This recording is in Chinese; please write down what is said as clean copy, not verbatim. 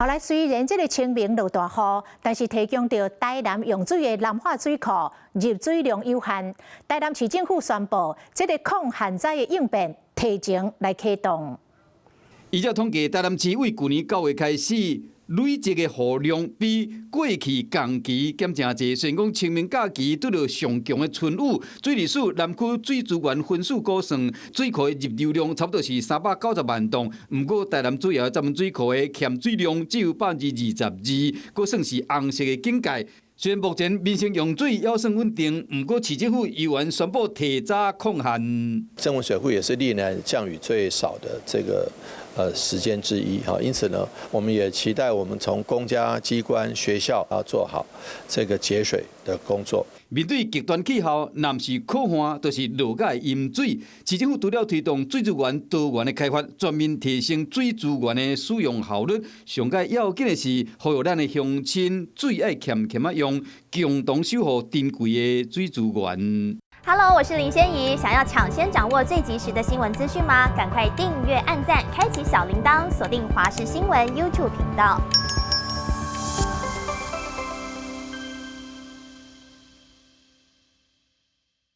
後來雖然這個清明落大雨，但是提供到台南用水的南化水庫入水量有限。台南市政府宣布，這個抗旱災的應變提前來啟動。依照統計，台南市為去年9月開始，累積的雨量比過去同期減正濟。雖然講清明假期拄到上強的春雨，水利署南區水資源分署估算，水庫的入流量差不多是390萬噸。不過台南主要集文水庫的欠水量只有22%，佫算是紅色的警戒。雖然目前民生用水也算穩定，不過市政府議員宣布提早抗旱。曾文水庫也是歷年降雨最少的這個時間之一哈，因此呢，我們也期待我們從公家機關、學校要做好這個節水的工作。面對極端氣候，南市可旱就是落解淹水。市政府除了推動水資源多元的開發，全面提升水資源的使用效率，上界要緊的是，呼籲咱的鄉親水愛儉儉仔用，共同守護珍貴的水資源。Hello， 我是林仙怡。想要搶先掌握最及時的新聞資訊嗎？趕快訂閱、按讚、開啟小鈴鐺，鎖定華視新聞 YouTube 頻道。